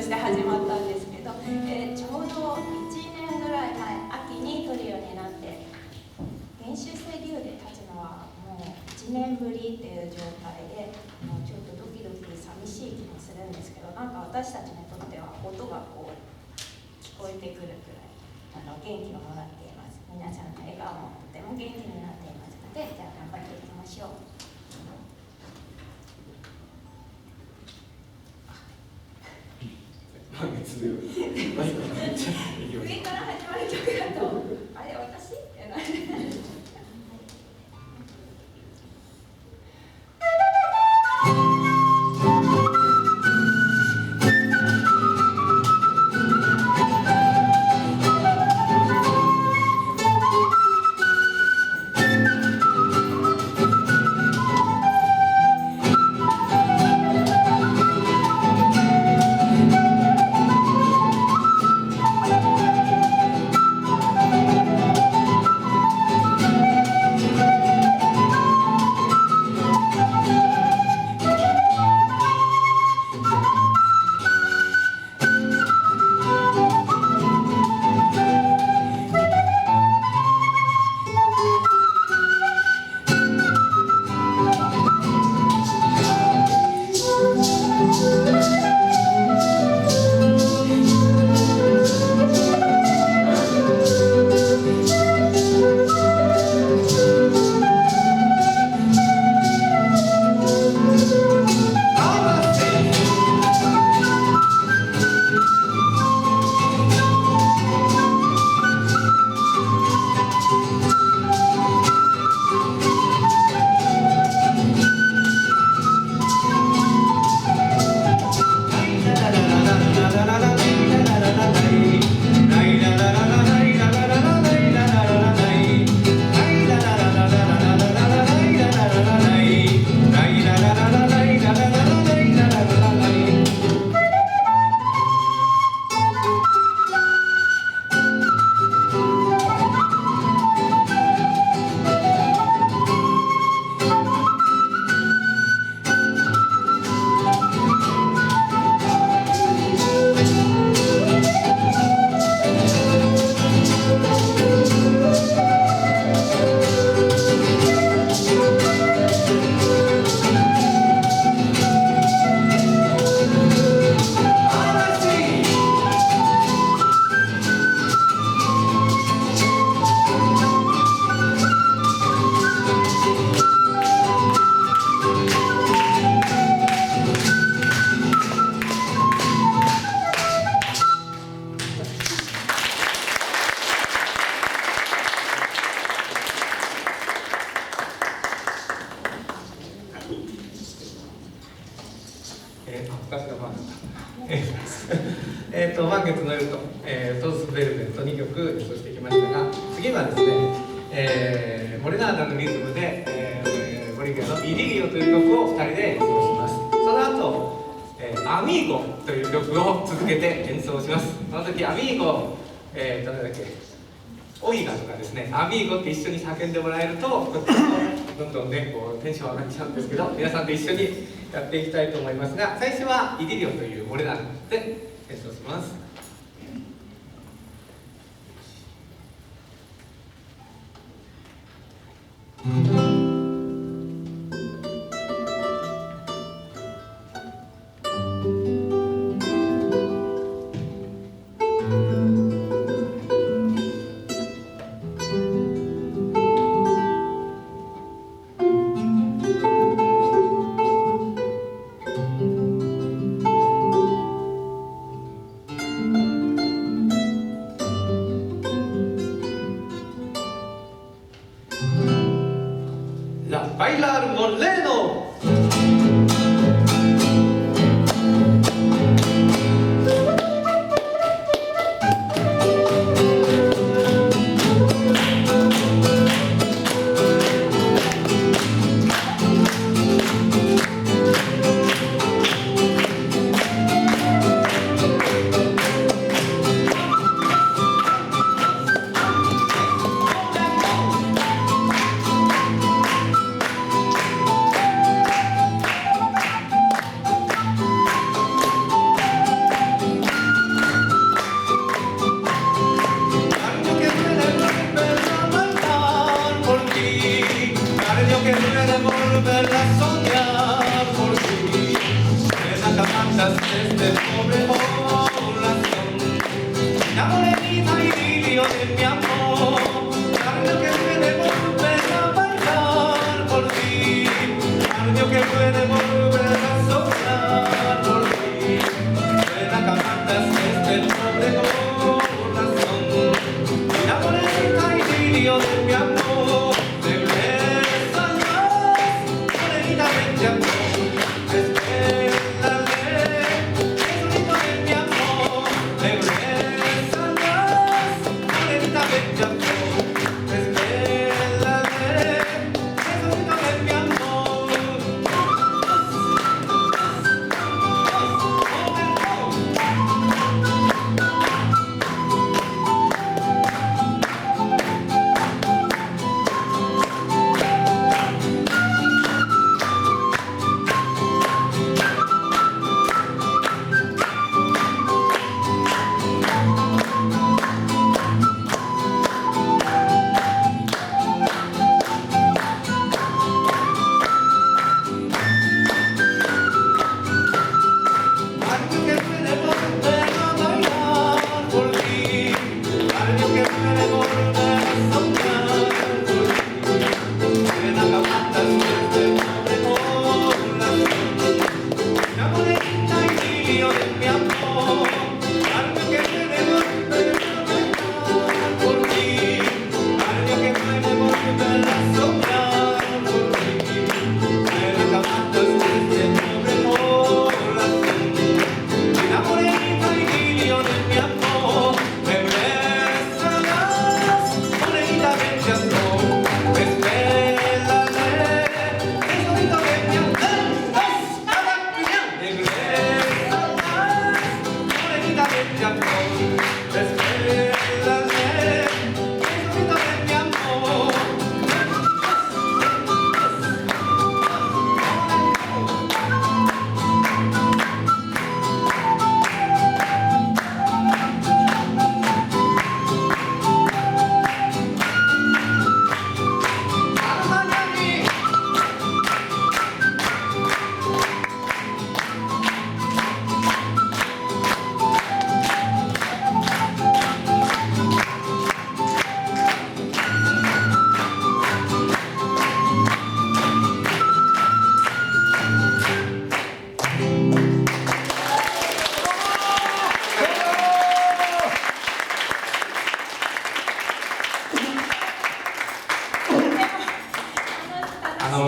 して始まったんですけど、ちょうど1年ぐらい前、秋にトリオになって、練習生デュオで立つのはもう1年ぶりっていう状態で、もうちょっとドキドキ寂しい気もするんですけど、なんか私たちにとっては音がこう聞こえてくるくらい元気をもらっています。皆さんの笑顔もとても元気になっていますので、じゃあ頑張っていきましょう。上から始まる曲だと、あれ私ってなる。満月の夜と、トースベルベント2曲演奏してきましたが、次はですね、モレナーダのリズムで、ボリビアのイリリオという曲を2人で演奏します。その後、アミーゴという曲を続けて演奏します。その時アミーゴ、誰だっけ、オイガとかですね、アミーゴって一緒に叫んでもらえるとどんどんねこうテンション上がっちゃうんですけど、皆さんと一緒にやっていきたいと思いますが、最初はイリリオというモレナーダで演奏します。Bailar Moreno. ti, cariño que puede volver a soñar por ti. Ven a cantar este pobre corazón, enamorita y lirio de mi amor, cariño que puede volver a bailar por ti, cariño que puede volver a soñar por ti. Ven a cantar este pobre corazón, enamorita y lirio de mi amor, de besarás, morenita de mi amor, espérale, tesorito de mi amor, de besarás, morenita de mi amor, espérale, tesorito de mi amor. Cariño que puede volver a bailar por ti, cariño que puede volver a soñar por ti. Ven a cantar este pobre corazón, enamorita y lirio de mi amor, cariño que puede volver a bailar por ti, cariño que puede volver a soñar por ti. Ven a cantar este pobre corazón, enamorita y lirio de mi amor, me besarás, morenita de mi amor, espérale, tesorito de mi amor, me besarás, morenita de mi amor, espérale, tesorito de mi amor.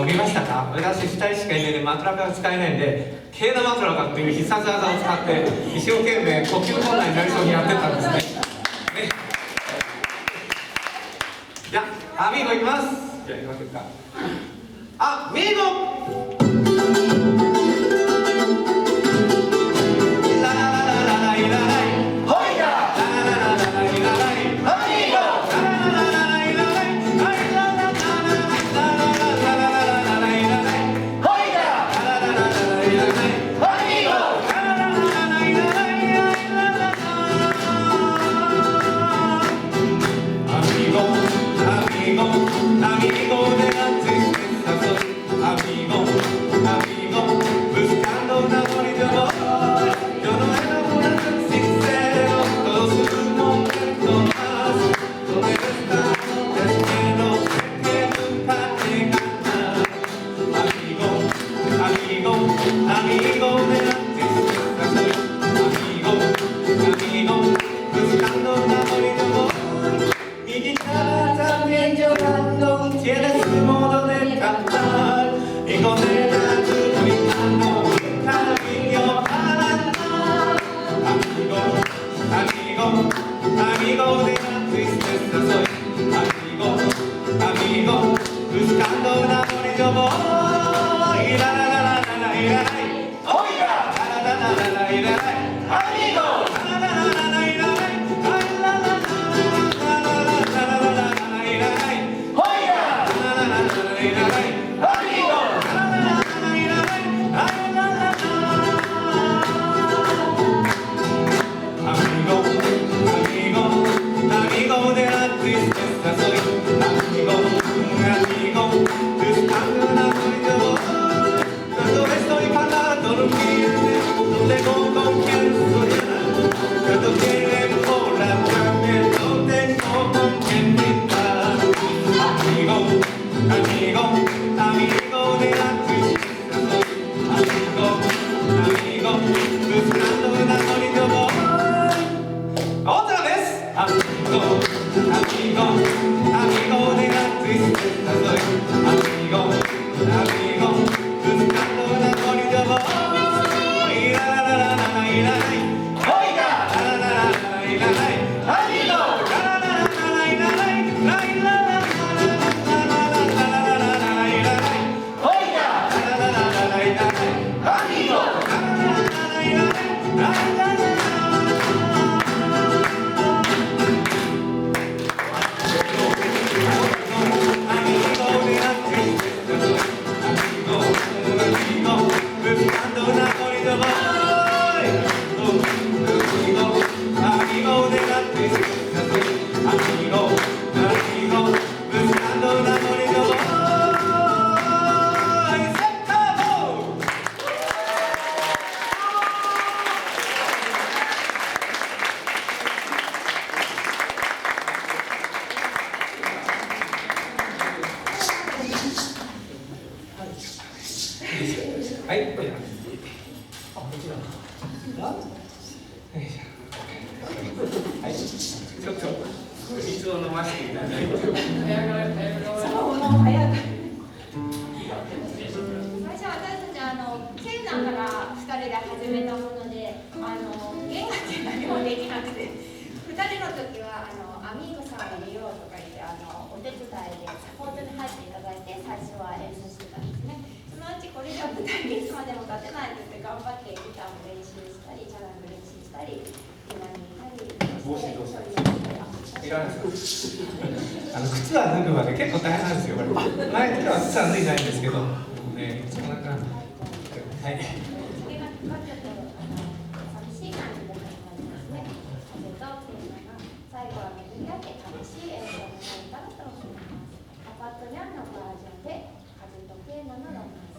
見ましたか？私下絵しかいないので枕が使えないんで、軽な枕かっていう必殺技を使って一生懸命呼吸困難になりそうにやってたんですね。じゃあアミーゴいきます。じゃあいきましょうか。アミーゴ。Amigo de la tristeza soy, amigo amigo de la tristeza soy. Amigo, buscando una bonita voz. Otra vez. Amigo de la tristeza soy. Amigo, buscando una bonita voz. Y la la la la la y la la. Oiga, la la la la y la la. Amigo, la la la la la y la la. La y la la la la la la la la y la la. Oiga, la la la la la y la la. Amigo, la la la la la y la la. La la la la. Buscando una bonita voz. Amigo de la tristeza soy. Amigo, buscando una bonita voz. ¡Se acabó!はい、これ。はい、ちょっと水を飲ませていただいて。そうもう早く。最初私たちケンナから2人で始めたもので、弦楽器何もできなくて、2人の時はアミーゴさんを入れようとか言ってお手伝いでサポートで入っていただいて最初は演奏してたんですね。そのうちこれじゃ舞台にいつまでも立てないって言って頑張ってギターも練習したりチャランも練習したりピアノにいたり帽子どうしたんですか？いらないですか？靴は脱ぐまで結構大変なんですよ、これ。前今日は靴は脱いだいんですけど、ね、いつもなんか。はい。それがちょっと寂しい感じで始まりますね。風とテーマが最後は巡り合って楽しい演奏になれたらと思います。アパートニャンのバージョンで風とテーマのロマンス。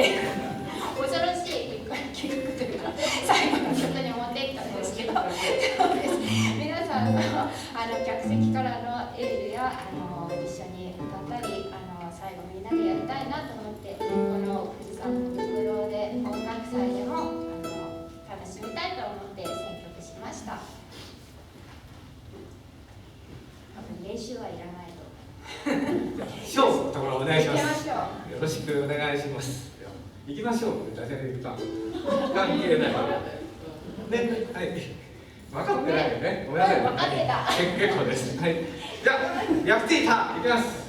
って恐ろしい記憶というか最後の曲に持っていったんですけど皆さんの客席からのエールや一緒に歌ったり最後みんなでやりたいなと思ってこの富士山の袋で音楽祭でも楽しみたいと思って選曲しました。多分練習はいらないと。勝負のところお願いします。行きましょう。よろしくお願いします。行きましょうってダジャレ言った。関係ない。ね、はい。分かってないよね。ごめんなさい。分かってた。結構です。はい。じゃあ、やっていた。行きます。